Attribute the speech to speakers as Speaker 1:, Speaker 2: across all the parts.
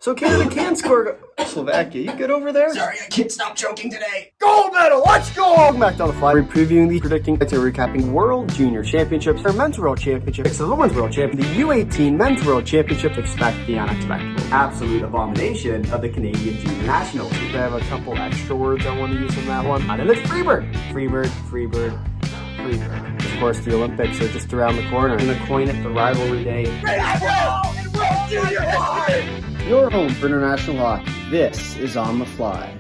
Speaker 1: So Canada can score. Slovakia, you good over there?
Speaker 2: Sorry, I can't stop joking today.
Speaker 1: Gold medal, let's go! Welcome back to On the Fly. We're previewing the predicting and recapping World Junior Championships, our Men's World Championships, the Women's World Championship, the U18 Men's World Championship. Expect the unexpected.
Speaker 3: Absolute abomination of the Canadian Junior National Team.
Speaker 1: I have a couple extra words I want to use on that one. And it's Freebird. Freebird, Freebird, Freebird. Of course, the Olympics are just around the corner. I'm going to coin it the rivalry day.
Speaker 2: World Junior History!
Speaker 1: Your home for international hockey. This is On the Fly.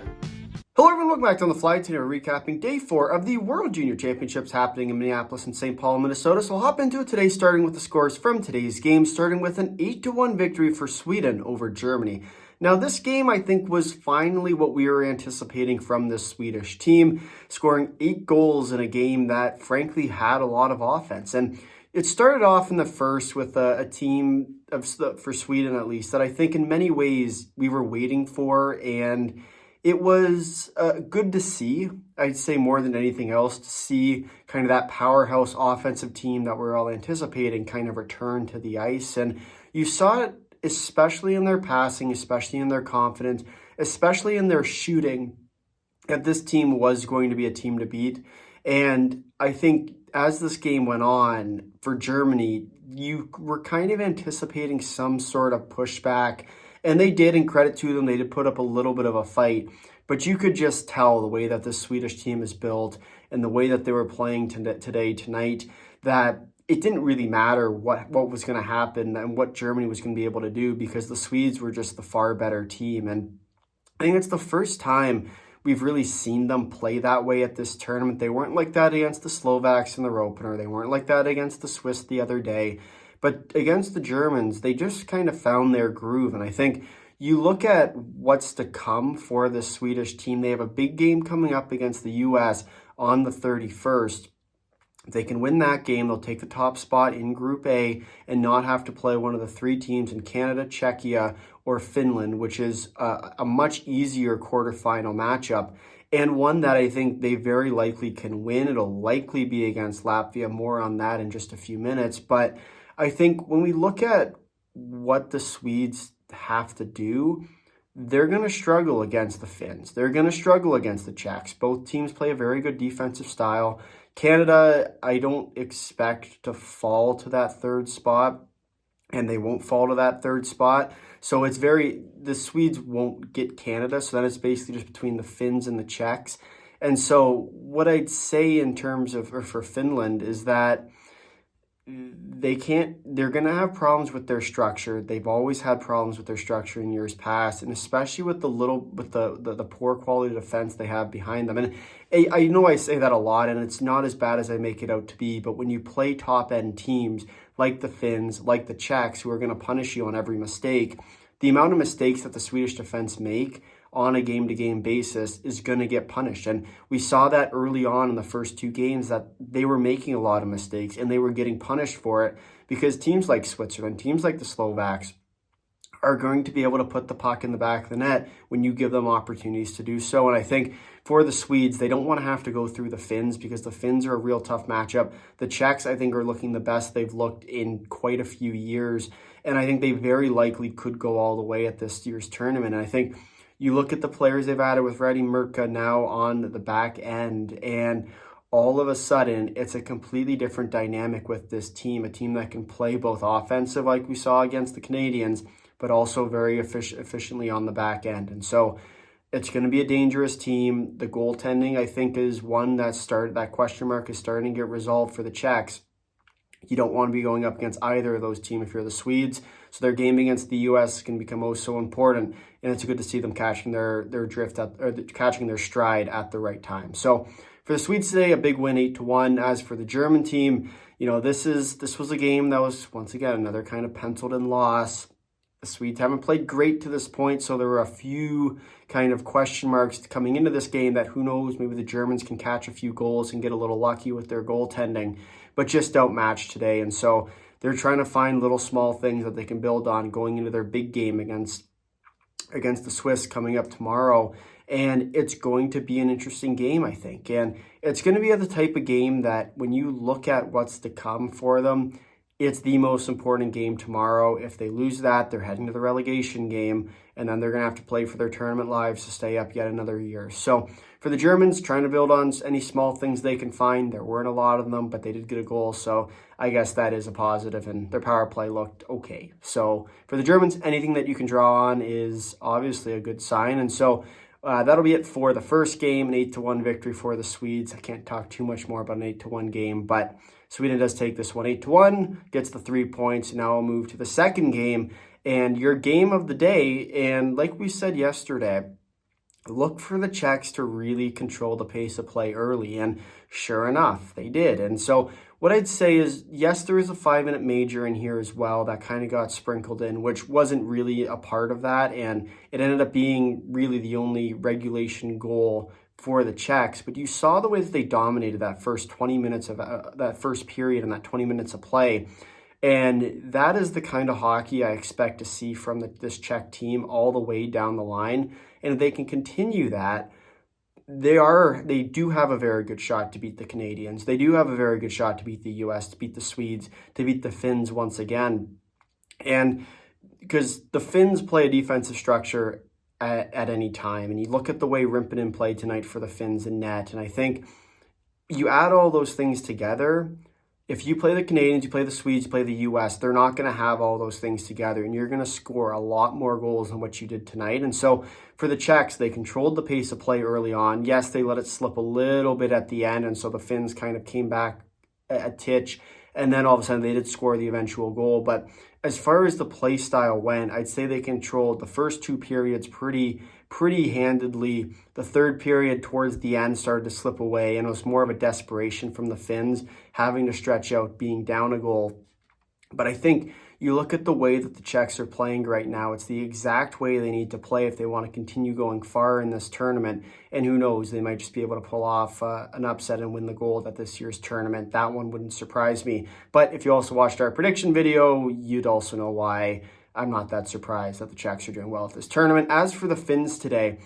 Speaker 1: Hello everyone, welcome back to On the Fly. Today we're recapping Day 4 of the World Junior Championships happening in Minneapolis and St. Paul, Minnesota. So we'll hop into it today, starting with the scores from today's game, starting with an 8-1 victory for Sweden over Germany. Now this game, I think, was finally what we were anticipating from this Swedish team, scoring 8 goals in a game that frankly had a lot of offense. And it started off in the first with a team for Sweden, at least, that I think in many ways we were waiting for, and it was good to see. I'd say more than anything else, to see kind of that powerhouse offensive team that we're all anticipating kind of return to the ice. And you saw it especially in their passing, especially in their confidence, especially in their shooting, that this team was going to be a team to beat. And I think as this game went on for Germany, you were kind of anticipating some sort of pushback, and they did, and credit to them, they did put up a little bit of a fight, but you could just tell the way that the Swedish team is built and the way that they were playing tonight, that it didn't really matter what was going to happen and what Germany was going to be able to do, because the Swedes were just the far better team. And I think it's the first time we've really seen them play that way at this tournament. They weren't like that against the Slovaks in their opener. They weren't like that against the Swiss the other day. But against the Germans, they just kind of found their groove. And I think you look at what's to come for the Swedish team. They have a big game coming up against the U.S. on the 31st. If they can win that game, they'll take the top spot in Group A and not have to play one of the 3 teams in Canada, Czechia, or Finland, which is a much easier quarterfinal matchup, and one that I think they very likely can win. It'll likely be against Latvia. More on that in just a few minutes. But I think when we look at what the Swedes have to do, they're going to struggle against the Finns. They're going to struggle against the Czechs. Both teams play a very good defensive style. Canada, I don't expect to fall to that 3rd spot, and they won't fall to that 3rd spot. So the Swedes won't get Canada, so then it's basically just between the Finns and the Czechs. And so what I'd say in terms of, or for Finland, is that they're going to have problems with their structure. They've always had problems with their structure in years past, and especially with the poor quality defense they have behind them. And I know I say that a lot, and it's not as bad as I make it out to be, but when you play top-end teams like the Finns, like the Czechs, who are going to punish you on every mistake, the amount of mistakes that the Swedish defense make on a game-to-game basis is going to get punished. And we saw that early on in the first 2 games, that they were making a lot of mistakes and they were getting punished for it, because teams like Switzerland, teams like the Slovaks, are going to be able to put the puck in the back of the net when you give them opportunities to do so. And I think for the Swedes, they don't want to have to go through the Finns, because the Finns are a real tough matchup. The Czechs, I think, are looking the best they've looked in quite a few years. And I think they very likely could go all the way at this year's tournament. And I think you look at the players they've added with Redi Murka now on the back end, and all of a sudden, it's a completely different dynamic with this team, a team that can play both offensive like we saw against the Canadians, but also very efficiently on the back end. And so it's going to be a dangerous team. The goaltending, I think, is one that question mark is starting to get resolved for the Czechs. You don't want to be going up against either of those teams if you're the Swedes. So their game against the U.S. can become oh so important, and it's good to see them catching their catching their stride at the right time. So for the Swedes today, a big win, 8-1. As for the German team, this was a game that was, once again, another kind of penciled-in loss. The Swedes haven't played great to this point, so there were a few kind of question marks coming into this game that, who knows, maybe the Germans can catch a few goals and get a little lucky with their goaltending, but just outmatched today. And so they're trying to find little small things that they can build on going into their big game against the Swiss coming up tomorrow. And it's going to be an interesting game, I think. And it's going to be the type of game that when you look at what's to come for them, It's the most important game tomorrow. If they lose that, they're heading to the relegation game, and then they're going to have to play for their tournament lives to stay up yet another year. So for the Germans, trying to build on any small things they can find. There weren't a lot of them, but they did get a goal, so I guess that is a positive, and their power play looked okay. So for the Germans, anything that you can draw on is obviously a good sign, and so that'll be it for the first game, an 8-1 victory for the Swedes. I can't talk too much more about an 8-1 game, but Sweden does take this one 8-1, gets the 3 points. Now we'll move to the second game and your game of the day. And like we said yesterday, look for the Czechs to really control the pace of play early. And sure enough, they did. And so what I'd say is, yes, there is a 5-minute major in here as well that kind of got sprinkled in, which wasn't really a part of that. And it ended up being really the only regulation goal for the Czechs. But you saw the way that they dominated that first 20 minutes of that first period and that 20 minutes of play. And that is the kind of hockey I expect to see from this Czech team all the way down the line. And if they can continue that, they do have a very good shot to beat the Canadians. They do have a very good shot to beat the US, to beat the Swedes, to beat the Finns once again. And because the Finns play a defensive structure at any time. And you look at the way Rimpinen played tonight for the Finns in net. And I think you add all those things together. If you play the Canadians, you play the Swedes, you play the US, they're not going to have all those things together. And you're going to score a lot more goals than what you did tonight. And so for the Czechs, they controlled the pace of play early on. Yes, they let it slip a little bit at the end. And so the Finns kind of came back a titch. And then all of a sudden they did score the eventual goal. But as far as the play style went, I'd say they controlled the first two periods pretty handedly. The third period towards the end started to slip away, and it was more of a desperation from the Finns having to stretch out, being down a goal. But I think you look at the way that the Czechs are playing right now, it's the exact way they need to play if they want to continue going far in this tournament. And who knows, they might just be able to pull off an upset and win the gold at this year's tournament. That one wouldn't surprise me. But if you also watched our prediction video, you'd also know why I'm not that surprised that the Czechs are doing well at this tournament. As for the Finns today,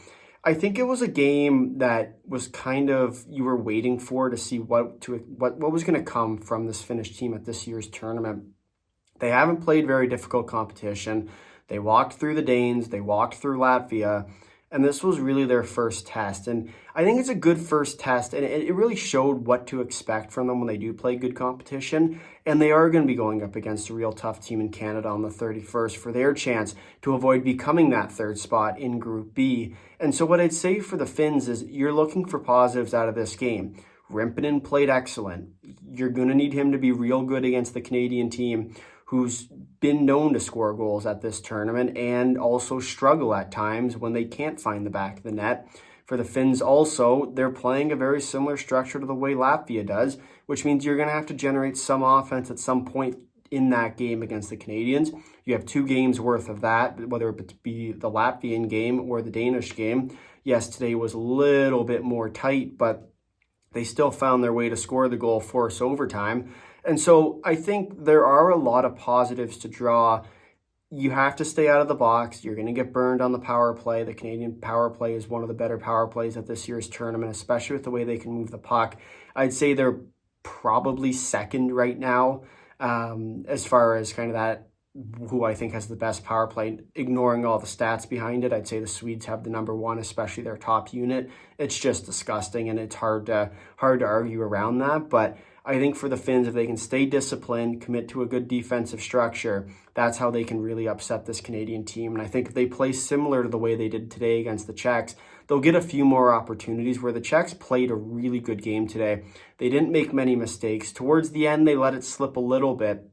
Speaker 1: I think it was a game that was kind of, you were waiting for to see what was going to come from this Finnish team at this year's tournament. They haven't played very difficult competition. They walked through the Danes, they walked through Latvia, and this was really their first test. And I think it's a good first test, and it really showed what to expect from them when they do play good competition. And they are going to be going up against a real tough team in Canada on the 31st for their chance to avoid becoming that third spot in Group B. And so what I'd say for the Finns is you're looking for positives out of this game. Rimpinen played excellent. You're going to need him to be real good against the Canadian team, who's been known to score goals at this tournament and also struggle at times when they can't find the back of the net. For the Finns also, they're playing a very similar structure to the way Latvia does, which means you're going to have to generate some offense at some point in that game against the Canadians. You have 2 games worth of that, whether it be the Latvian game or the Danish game. Yes, today was a little bit more tight, but they still found their way to score the goal, force overtime. And so I think there are a lot of positives to draw. You have to stay out of the box. You're going to get burned on the power play. The Canadian power play is one of the better power plays at this year's tournament, especially with the way they can move the puck. I'd say they're probably second right now as far as kind of that, who I think has the best power play, ignoring all the stats behind it. I'd say the Swedes have the number 1, especially their top unit. It's just disgusting, and it's hard to argue around that. But I think for the Finns, if they can stay disciplined, commit to a good defensive structure, that's how they can really upset this Canadian team. And I think if they play similar to the way they did today against the Czechs, they'll get a few more opportunities. Where the Czechs played a really good game today. They didn't make many mistakes. Towards the end, they let it slip a little bit.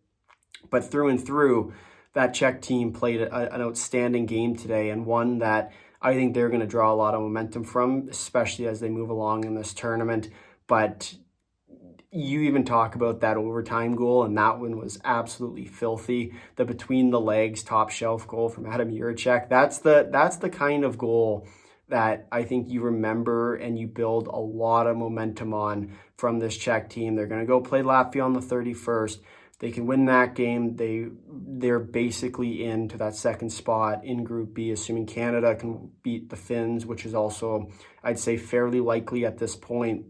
Speaker 1: But through and through, that Czech team played an outstanding game today, and one that I think they're going to draw a lot of momentum from, especially as they move along in this tournament. But you even talk about that overtime goal, and that one was absolutely filthy. The between the legs top shelf goal from Adam Juracek. That's the kind of goal that I think you remember and you build a lot of momentum on from this Czech team. They're going to go play Latvia on the 31st. They can win that game. They're basically into that second spot in Group B, assuming Canada can beat the Finns, which is also, I'd say, fairly likely at this point.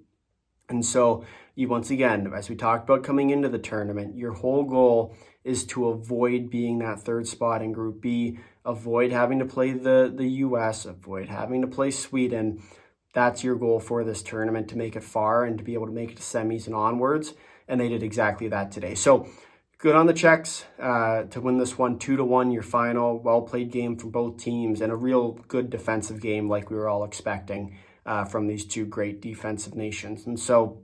Speaker 1: And so you, once again, as we talked about coming into the tournament, your whole goal is to avoid being that third spot in Group B, avoid having to play the US, avoid having to play Sweden. That's your goal for this tournament, to make it far and to be able to make it to semis and onwards. And they did exactly that today. So good on the Czechs to win this one 2-1, your final. Well-played game from both teams and a real good defensive game like we were all expecting from these two great defensive nations. And so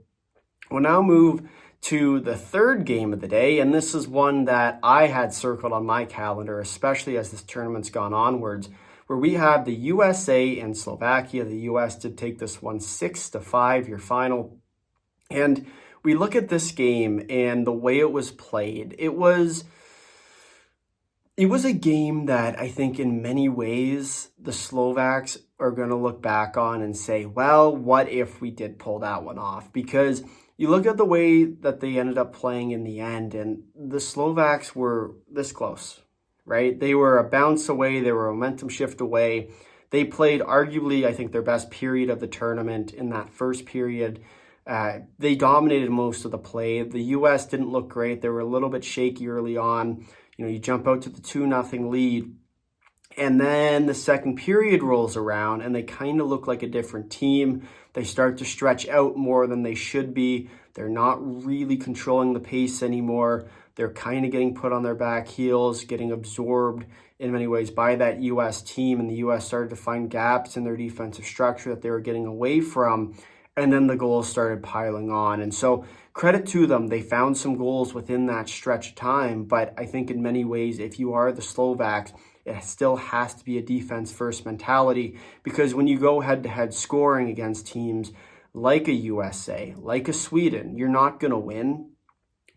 Speaker 1: we'll now move to the third game of the day, and this is one that I had circled on my calendar, especially as this tournament's gone onwards, where we have the USA and Slovakia. The US did take this one 6-5, your final. And we look at this game and the way it was played, it was a game that I think in many ways the Slovaks are going to look back on and say, well, what if we did pull that one off? Because you look at the way that they ended up playing in the end, and the Slovaks were this close, right? They were a bounce away. They were a momentum shift away. They played arguably, I think, their best period of the tournament in that first period. They dominated most of the play. The U.S. didn't look great. They were a little bit shaky early on. You jump out to the 2-0 lead, and then the second period rolls around, and they kind of look like a different team. They start to stretch out more than they should be. They're not really controlling the pace anymore. They're kind of getting put on their back heels, getting absorbed in many ways by that U.S. team, and the U.S. started to find gaps in their defensive structure that they were getting away from, and then the goals started piling on. And so credit to them. They found some goals within that stretch of time, but I think in many ways, if you are the Slovaks, it still has to be a defense-first mentality, because when you go head-to-head scoring against teams like a USA, like a Sweden, you're not going to win.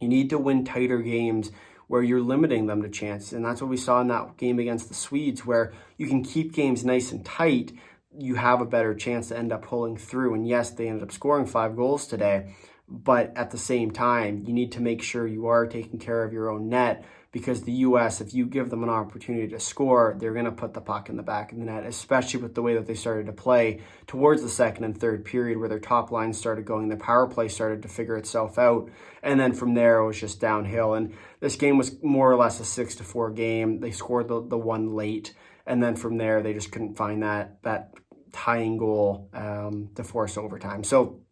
Speaker 1: You need to win tighter games where you're limiting them to chances, and that's what we saw in that game against the Swedes, where you can keep games nice and tight. You have a better chance to end up pulling through. And yes, they ended up scoring 5 goals today, but at the same time, you need to make sure you are taking care of your own net, because the U.S., if you give them an opportunity to score, they're going to put the puck in the back of the net, especially with the way that they started to play towards the second and third period, where their top line started going, the power play started to figure itself out, and then from there, it was just downhill. And this game was more or less a 6-4 game. They scored the one late, and then from there, they just couldn't find that tying goal to force overtime. So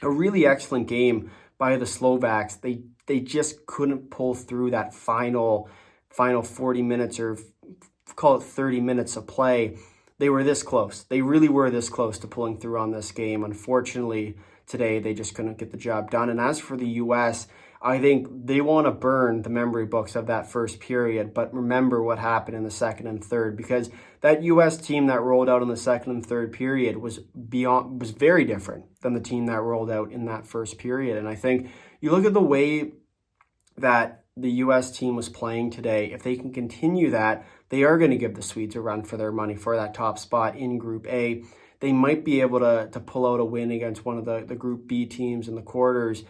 Speaker 1: a really excellent game by the Slovaks. They just couldn't pull through that final 40 minutes, or call it 30 minutes of play. They were this close. They really were this close to pulling through on this game. Unfortunately, today they just couldn't get the job done. And as for the U.S., I think they want to burn the memory books of that first period, but remember what happened in the second and third, because that U.S. team that rolled out in the second and third period was very different than the team that rolled out in that first period. And I think you look at the way that the U.S. team was playing today, if they can continue that, they are going to give the Swedes a run for their money for that top spot in Group A. They might be able to pull out a win against one of the Group B teams in the quarters.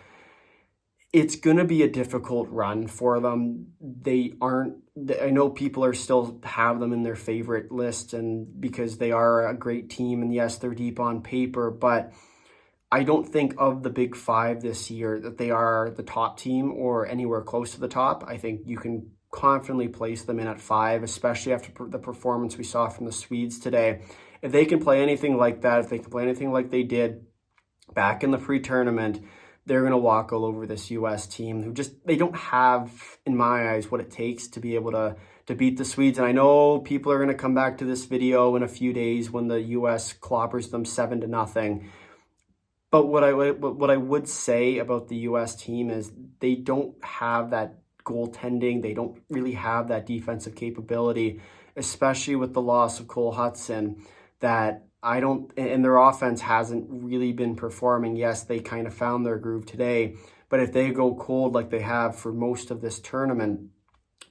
Speaker 1: It's going to be a difficult run for them. I know people still have them in their favorite list, and because they are a great team, and yes, they're deep on paper, but I don't think of the Big Five this year that they are the top team or anywhere close to the top. I think you can confidently place them in at 5, especially after the performance we saw from the Swedes today. If they can play anything like that, if they can play anything like they did back in the pre-tournament, they're going to walk all over this U.S. team who they don't have, in my eyes, what it takes to be able to beat the Swedes. And I know people are going to come back to this video in a few days when the U.S. clobbers them 7-0. But what I would say about the U.S. team is they don't have that goaltending. They don't really have that defensive capability, especially with the loss of Cole Hudson, and their offense hasn't really been performing. Yes, they kind of found their groove today, but if they go cold like they have for most of this tournament,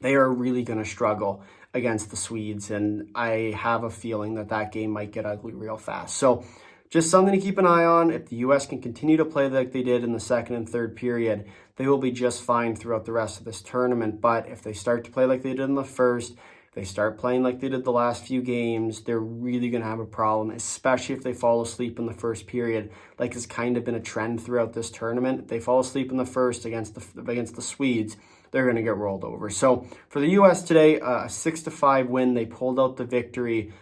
Speaker 1: they are really going to struggle against the Swedes, and I have a feeling that game might get ugly real fast. So just something to keep an eye on. If the U.S. can continue to play like they did in the second and third period, they will be just fine throughout the rest of this tournament. But if they start to play like they did in the first, if they start playing like they did the last few games, they're really going to have a problem, especially if they fall asleep in the first period, like has kind of been a trend throughout this tournament. If they fall asleep in the first against the Swedes, they're going to get rolled over. So for the U.S. today, a 6-5 win. They pulled out the victory,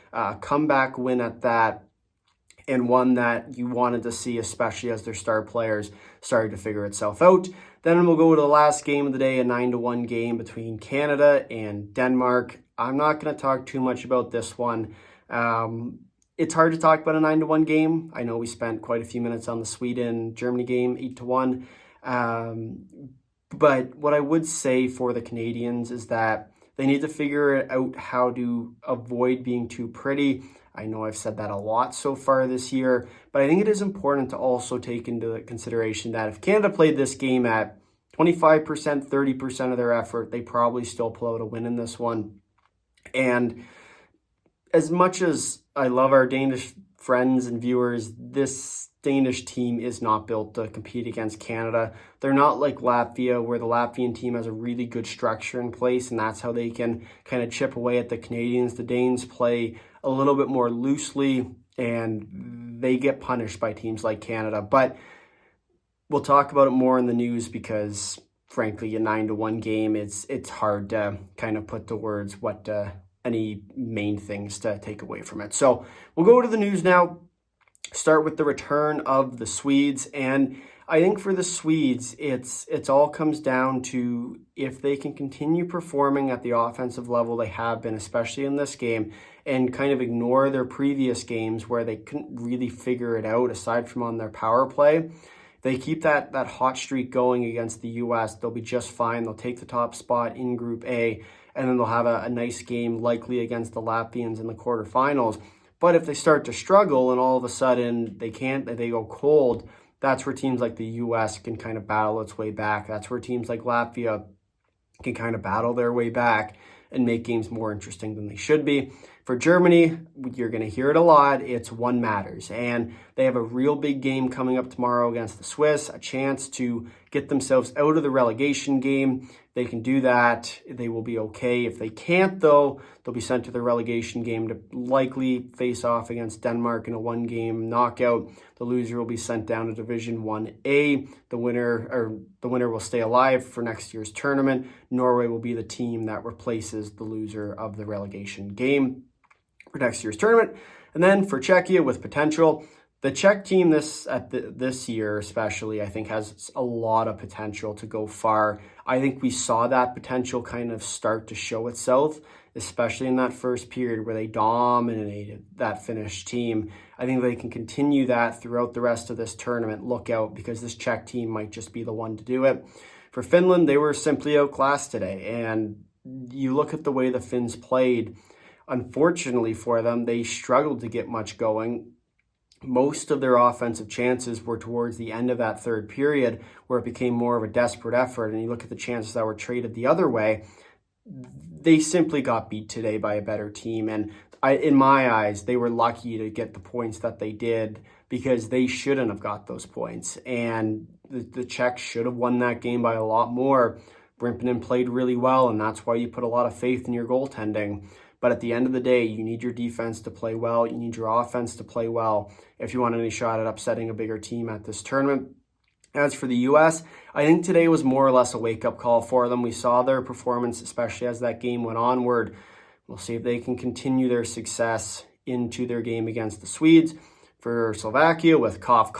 Speaker 1: comeback win at that, and one that you wanted to see, especially as their star players started to figure itself out. Then we'll go to the last game of the day, a 9-1 game between Canada and Denmark. I'm not going to talk too much about this one. It's hard to talk about a 9-1 game. I know we spent quite a few minutes on the Sweden-Germany game, 8-1. But what I would say for the Canadians is that they need to figure out how to avoid being too pretty. I know I've said that a lot so far this year, but I think it is important to also take into consideration that if Canada played this game at 25%, 30% of their effort, they probably still pull out a win in this one. And as much as I love our Danish friends and viewers, this Danish team is not built to compete against Canada. They're not like Latvia, where the Latvian team has a really good structure in place, and that's how they can kind of chip away at the Canadians. The Danes play a little bit more loosely, and they get punished by teams like Canada. But we'll talk about it more in the news because, frankly, a 9-1 game, it's hard to kind of put to words what any main things to take away from it. So we'll go to the news now. Start with the return of the Swedes, and I think for the Swedes, it's all comes down to if they can continue performing at the offensive level they have been, especially in this game, and kind of ignore their previous games where they couldn't really figure it out aside from on their power play. They keep that hot streak going against the U.S., they'll be just fine. They'll take the top spot in Group A, and then they'll have a nice game likely against the Latvians in the quarterfinals. But if they start to struggle and all of a sudden they go cold, that's where teams like the U.S. can kind of battle its way back. That's where teams like Latvia can kind of battle their way back and make games more interesting than they should be. For Germany, you're going to hear it a lot. It's one matters. And they have a real big game coming up tomorrow against the Swiss, a chance to get themselves out of the relegation game. They can do that. They will be okay. If they can't, though, they'll be sent to the relegation game to likely face off against Denmark in a one-game knockout. The loser will be sent down to Division 1A. The winner will stay alive for next year's tournament. Norway will be the team that replaces the loser of the relegation game for next year's tournament. And then for Czechia with potential, the Czech team this year especially, I think, has a lot of potential to go far. I think we saw that potential kind of start to show itself, especially in that first period where they dominated that Finnish team. I think they can continue that throughout the rest of this tournament. Look out, because this Czech team might just be the one to do it. For Finland, they were simply outclassed today. And you look at the way the Finns played, unfortunately for them, they struggled to get much going. Most of their offensive chances were towards the end of that third period, where it became more of a desperate effort. And you look at the chances that were traded the other way, they simply got beat today by a better team. And in my eyes, they were lucky to get the points that they did, because they shouldn't have got those points. And the Czechs should have won that game by a lot more. Brimpinen played really well, and that's why you put a lot of faith in your goaltending. But at the end of the day, you need your defense to play well. You need your offense to play well if you want any shot at upsetting a bigger team at this tournament. As for the U.S., I think today was more or less a wake-up call for them. We saw their performance, especially as that game went onward. We'll see if they can continue their success into their game against the Swedes. For Slovakia, with cough.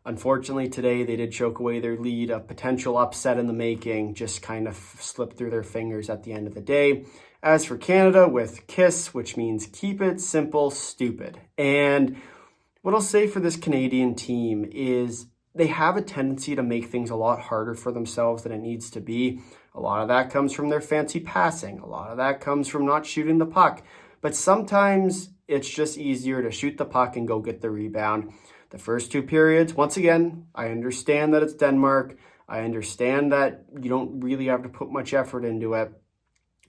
Speaker 1: Unfortunately, today they did choke away their lead. A potential upset in the making just kind of slipped through their fingers at the end of the day. As for Canada, with KISS, which means keep it simple, stupid. And what I'll say for this Canadian team is they have a tendency to make things a lot harder for themselves than it needs to be. A lot of that comes from their fancy passing. A lot of that comes from not shooting the puck. But sometimes it's just easier to shoot the puck and go get the rebound. The first two periods, once again, I understand that it's Denmark. I understand that you don't really have to put much effort into it.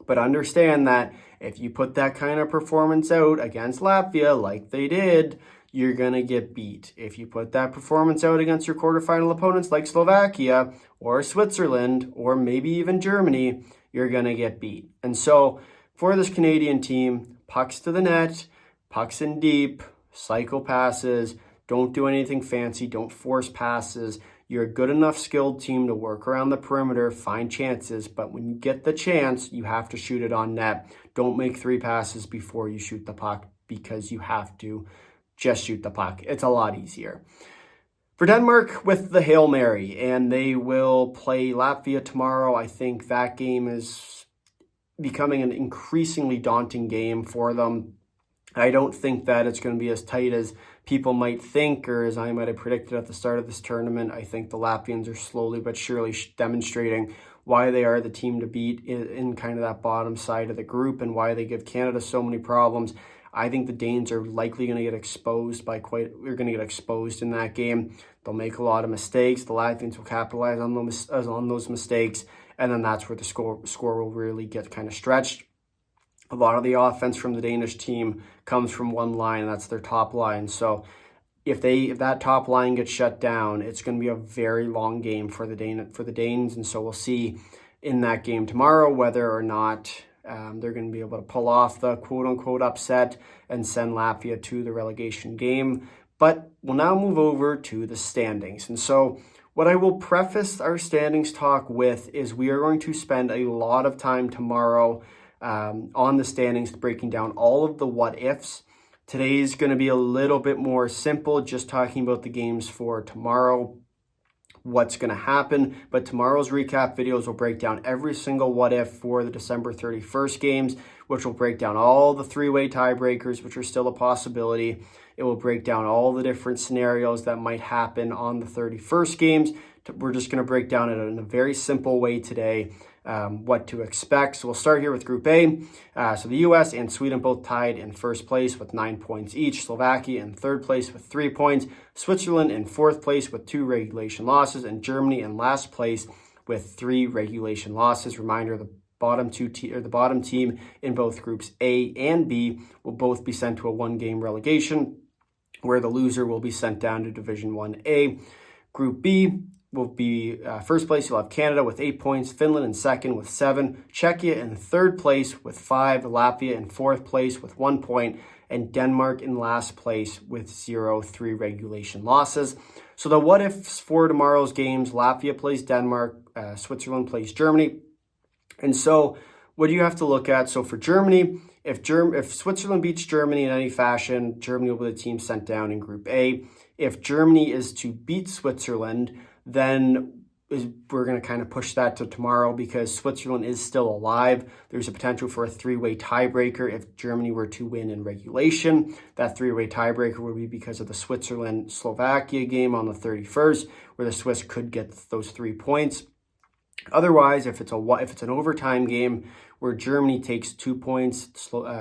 Speaker 1: But understand that if you put that kind of performance out against Latvia like they did, you're going to get beat. If you put that performance out against your quarterfinal opponents like Slovakia or Switzerland or maybe even Germany, you're going to get beat. And so for this Canadian team, pucks to the net, pucks in deep, cycle passes, don't do anything fancy, don't force passes. You're a good enough skilled team to work around the perimeter, find chances, but when you get the chance, you have to shoot it on net. Don't make 3 passes before you shoot the puck because you have to just shoot the puck. It's a lot easier. For Denmark with the Hail Mary, and they will play Latvia tomorrow. I think that game is becoming an increasingly daunting game for them. I don't think that it's going to be as tight as people might think, or as I might have predicted at the start of this tournament. I think the Latvians are slowly but surely demonstrating why they are the team to beat in kind of that bottom side of the group and why they give Canada so many problems. I think the Danes are likely going to get exposed in that game. They'll make a lot of mistakes. The Latvians will capitalize on those mistakes, and then that's where the score will really get kind of stretched. A lot of the offense from the Danish team comes from one line, and that's their top line. So if that top line gets shut down, it's going to be a very long game for the Danes, and so we'll see in that game tomorrow whether or not they're going to be able to pull off the quote-unquote upset and send Latvia to the relegation game. But we'll now move over to the standings. And so what I will preface our standings talk with is we are going to spend a lot of time tomorrow on the standings, breaking down all of the what-ifs. Today is going to be a little bit more simple, just talking about the games for tomorrow, what's going to happen. But tomorrow's recap videos will break down every single what-if for the December 31st games, which will break down all the 3-way tiebreakers, which are still a possibility. It will break down all the different scenarios that might happen on the 31st games. We're just going to break down it in a very simple way today, what to expect. So we'll start here with Group A. So the U.S. and Sweden both tied in first place with 9 points each. Slovakia in third place with 3 points. Switzerland in fourth place with 2 regulation losses. And Germany in last place with 3 regulation losses. Reminder, the bottom team in both Groups A and B will both be sent to a 1-game relegation, where the loser will be sent down to Division 1A. Group B will be first place. You'll have Canada with 8 points, Finland in second with 7, Czechia in third place with 5, Latvia in fourth place with 1 point, and Denmark in last place with 0-3 regulation losses. So the what-ifs for tomorrow's games: Latvia plays Denmark, Switzerland plays Germany. And so what do you have to look at? So for Germany, if Switzerland beats Germany in any fashion, Germany will be the team sent down in Group A. If Germany is to beat Switzerland, then we're going to kind of push that to tomorrow because Switzerland is still alive. There's a potential for a 3-way tiebreaker if Germany were to win in regulation. That 3-way tiebreaker would be because of the Switzerland-Slovakia game on the 31st, where the Swiss could get those 3 points. Otherwise, if it's an overtime game where Germany takes 2 points,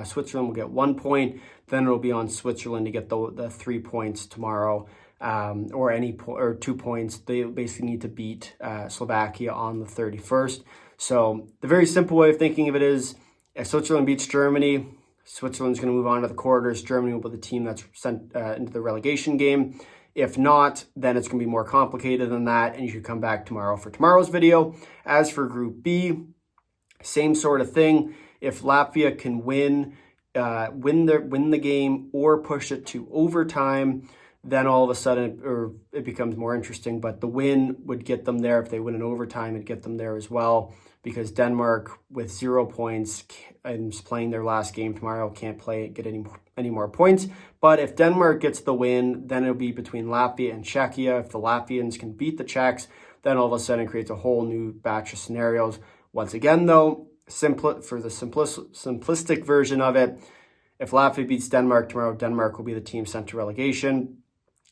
Speaker 1: Switzerland will get 1 point, then it'll be on Switzerland to get the 3 points tomorrow, or 2 points. They basically need to beat Slovakia on the 31st. So the very simple way of thinking of it is, if Switzerland beats Germany, Switzerland's going to move on to the quarters. Germany will be the team that's sent into the relegation game. If not, then it's going to be more complicated than that, and you should come back tomorrow for tomorrow's video. As for Group B, same sort of thing. If Latvia can win the game or push it to overtime, then all of a sudden it becomes more interesting. But the win would get them there. If they win in overtime, it'd get them there as well, because Denmark with 0 points and playing their last game tomorrow can't get any more points. But if Denmark gets the win, then it'll be between Latvia and Czechia. If the Latvians can beat the Czechs, then all of a sudden it creates a whole new batch of scenarios. Once again, though, for the simplistic version of it, if Latvia beats Denmark tomorrow, Denmark will be the team sent to relegation.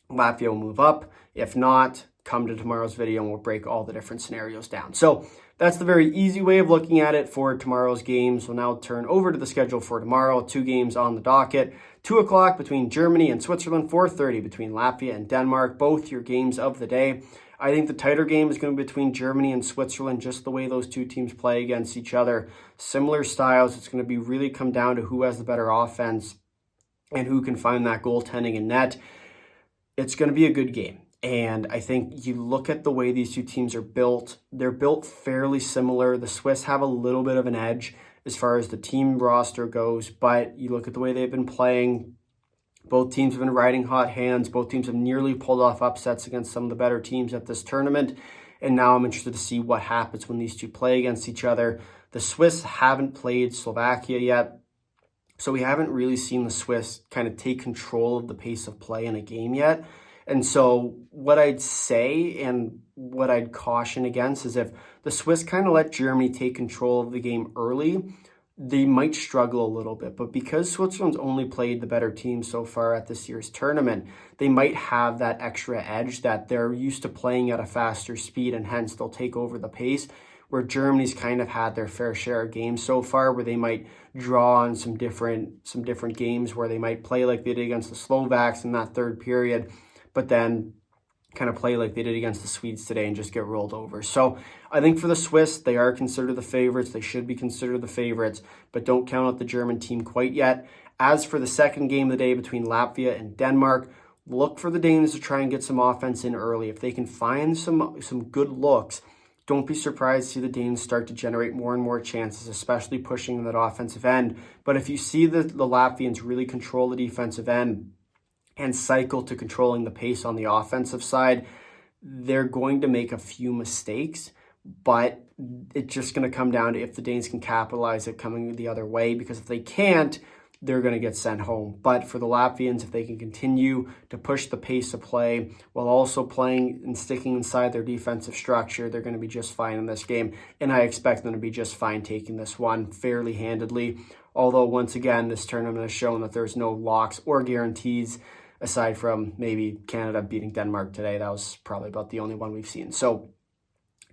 Speaker 1: Latvia will move up. If not, come to tomorrow's video and we'll break all the different scenarios down. So that's the very easy way of looking at it for tomorrow's games. We'll now turn over to the schedule for tomorrow. 2 games on the docket. 2 o'clock between Germany and Switzerland. 4:30 between Latvia and Denmark. Both your games of the day. I think the tighter game is going to be between Germany and Switzerland, just the way those two teams play against each other. Similar styles. It's going to be really come down to who has the better offense and who can find that goaltending in net. It's going to be a good game. And I think you look at the way these two teams are built, they're built fairly similar. The Swiss have a little bit of an edge as far as the team roster goes, but you look at the way they've been playing, Both teams have been riding hot hands. Both teams have nearly pulled off upsets against some of the better teams at this tournament. And now I'm interested to see what happens when these two play against each other. The Swiss haven't played Slovakia yet, so we haven't really seen the Swiss kind of take control of the pace of play in a game yet. And so what I'd say and what I'd caution against is if the Swiss kind of let Germany take control of the game early, they might struggle a little bit. But because Switzerland's only played the better team so far at this year's tournament, they might have that extra edge that they're used to playing at a faster speed, and hence they'll take over the pace, where Germany's kind of had their fair share of games so far where they might draw on some different games where they might play like they did against the Slovaks in that third period, but then kind of play like they did against the Swedes today and just get rolled over. So I think for the Swiss, they are considered the favorites. They should be considered the favorites, but don't count out the German team quite yet. As for the second game of the day between Latvia and Denmark, look for the Danes to try and get some offense in early. If they can find some good looks, don't be surprised to see the Danes start to generate more and more chances, especially pushing that offensive end. But if you see the Latvians really control the defensive end and cycle to controlling the pace on the offensive side, they're going to make a few mistakes, but it's just going to come down to if the Danes can capitalize it coming the other way, because if they can't, they're going to get sent home. But for the Latvians, if they can continue to push the pace of play while also playing and sticking inside their defensive structure, they're going to be just fine in this game. And I expect them to be just fine taking this one fairly handedly. Although, once again, this tournament has shown that there's no locks or guarantees aside from maybe Canada beating Denmark today. That was probably about the only one we've seen. So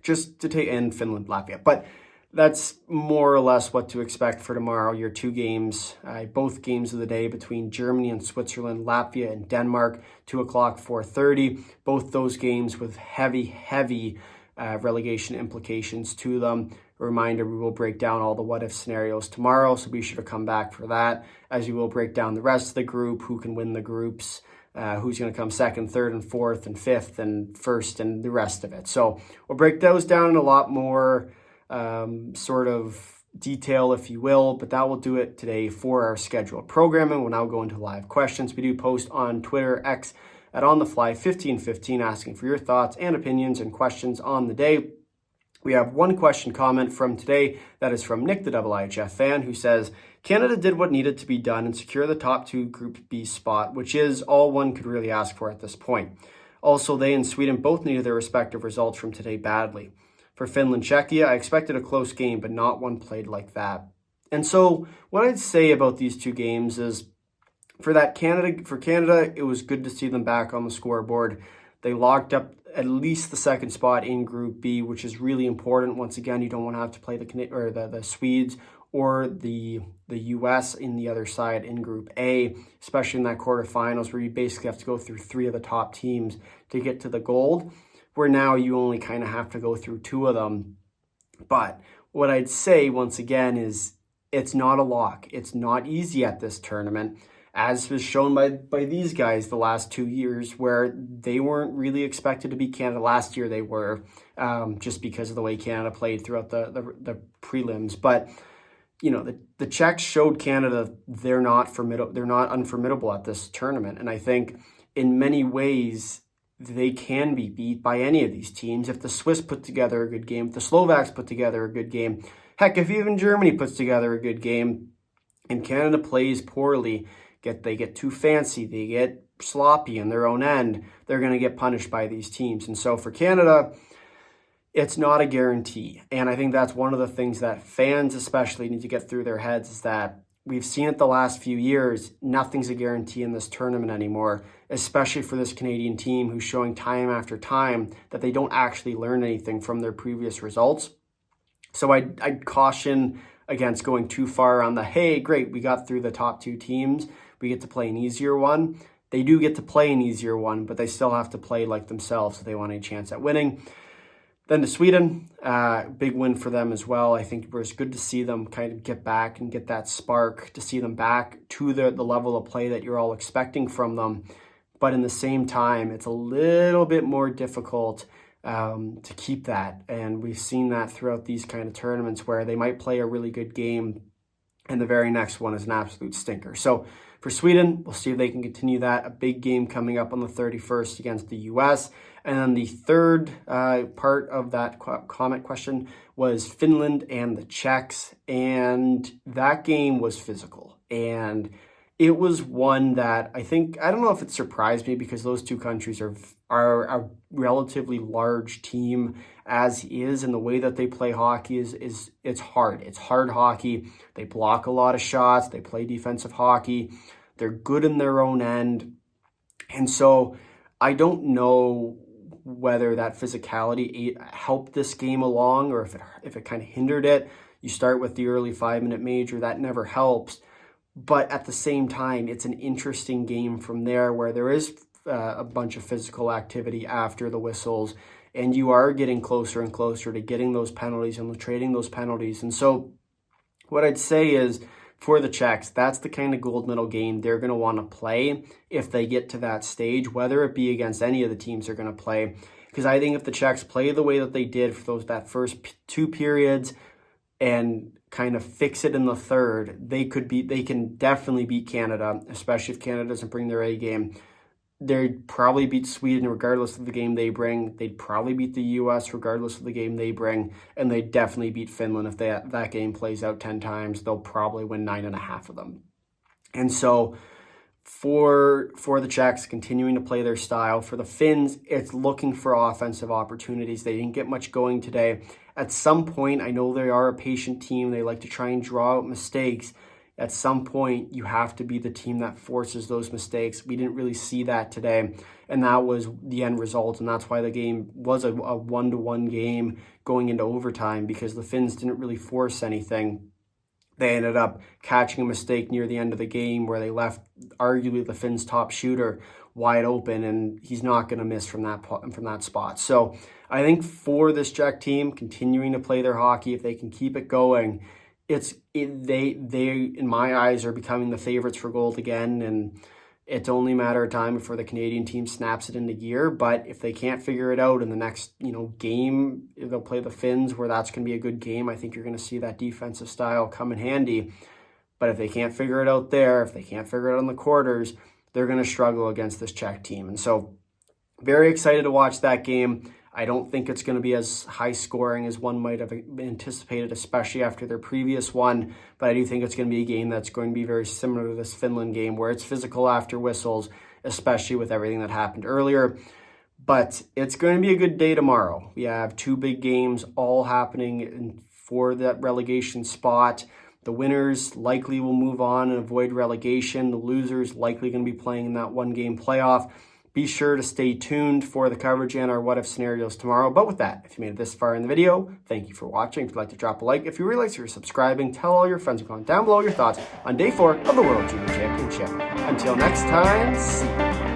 Speaker 1: just to take in Finland, Latvia. But that's more or less what to expect for tomorrow. Your two games, both games of the day between Germany and Switzerland, Latvia and Denmark, 2 o'clock, 4:30. Both those games with heavy relegation implications to them. A reminder, we will break down all the what-if scenarios tomorrow, so be sure to come back for that, as we will break down the rest of the group, who can win the groups, who's going to come second, third, and fourth, and fifth, and first, and the rest of it. So we'll break those down in a lot more sort of detail, if you will, but that will do it today for our scheduled programming. We'll now go into live questions. We do post on Twitter, X, at OnTheFly1515, asking for your thoughts and opinions and questions on the day. We have one question comment from today that is from Nick, the IIHF fan, who says, Canada did what needed to be done and secure the top 2 Group B spot, which is all one could really ask for at this point. Also, they and Sweden both needed their respective results from today badly. For Finland, Czechia, I expected a close game, but not one played like that. And so what I'd say about these two games is for Canada, it was good to see them back on the scoreboard. They locked up at least the second spot in Group B, which is really important. Once again, you don't want to have to play the Swedes or the US in the other side in Group A, especially in that quarterfinals where you basically have to go through 3 of the top teams to get to the gold, where now you only kind of have to go through 2 of them. But what I'd say once again is it's not a lock. It's not easy at this tournament, as was shown by these guys the last 2 years, where they weren't really expected to beat Canada. Last year they were, just because of the way Canada played throughout the prelims. But you know, the Czechs showed Canada they're not unformidable at this tournament, and I think in many ways they can be beat by any of these teams. If the Swiss put together a good game, if the Slovaks put together a good game, heck, if even Germany puts together a good game, and Canada plays poorly, they get too fancy, they get sloppy in their own end, they're going to get punished by these teams. And so for Canada, it's not a guarantee. And I think that's one of the things that fans especially need to get through their heads, is that we've seen it the last few years. Nothing's a guarantee in this tournament anymore, especially for this Canadian team who's showing time after time that they don't actually learn anything from their previous results. So I'd caution against going too far on the, hey, great, we got through the top 2 teams, we get to play an easier one. They do get to play an easier one, but they still have to play like themselves if they want a chance at winning. Then to Sweden, big win for them as well. I think it was good to see them kind of get back and get that spark, to see them back to the level of play that you're all expecting from them. But in the same time, it's a little bit more difficult to keep that. And we've seen that throughout these kind of tournaments where they might play a really good game and the very next one is an absolute stinker. So for Sweden, we'll see if they can continue that. A big game coming up on the 31st against the U.S. And then the third part of that comment question was Finland and the Czechs. And that game was physical. And it was one that I don't know if it surprised me because those two countries are a relatively large team as is, and the way that they play hockey is it's hard. It's hard hockey. They block a lot of shots. They play defensive hockey. They're good in their own end. And so I don't know whether that physicality helped this game along or if it kind of hindered it. You start with the early 5-minute major. That never helps. But at the same time, it's an interesting game from there where there is a bunch of physical activity after the whistles, and you are getting closer and closer to getting those penalties and trading those penalties. And so what I'd say is for the Czechs, that's the kind of gold medal game they're going to want to play if they get to that stage, whether it be against any of the teams they're going to play. Because I think if the Czechs play the way that they did for that first two periods and kind of fix it in the third, they can definitely beat Canada, especially if Canada doesn't bring their A game. They'd probably beat Sweden regardless of the game they bring. They'd probably beat the U.S. regardless of the game they bring. And they'd definitely beat Finland if that game plays out 10 times. They'll probably win 9.5 of them. And so for the Czechs, continuing to play their style. For the Finns, it's looking for offensive opportunities. They didn't get much going today. At some point, I know they are a patient team. They like to try and draw out mistakes. At some point, you have to be the team that forces those mistakes. We didn't really see that today, and that was the end result, and that's why the game was a 1-1 game going into overtime, because the Finns didn't really force anything. They ended up catching a mistake near the end of the game where they left arguably the Finns' top shooter wide open, and he's not going to miss from that spot. So I think for this Czech team, continuing to play their hockey, if they can keep it going, they in my eyes are becoming the favorites for gold again, and it's only a matter of time before the Canadian team snaps it into gear. But if they can't figure it out in the next game, they'll play the Finns, where that's going to be a good game. I think you're going to see that defensive style come in handy. But if they can't figure it out there, if they can't figure it out in the quarters, they're going to struggle against this Czech team. And so very excited to watch that game. I don't think it's going to be as high scoring as one might have anticipated, especially after their previous one. But I do think it's going to be a game that's going to be very similar to this Finland game, where it's physical after whistles, especially with everything that happened earlier. But it's going to be a good day tomorrow. We have two big games all happening for that relegation spot. The winners likely will move on and avoid relegation. The losers likely going to be playing in that one-game playoff. Be sure to stay tuned for the coverage and our what-if scenarios tomorrow. But with that, if you made it this far in the video, thank you for watching. If you'd like to drop a like, if you realize you're subscribing, tell all your friends and comment down below your thoughts on Day 4 of the World Junior Championship. Until next time, see you.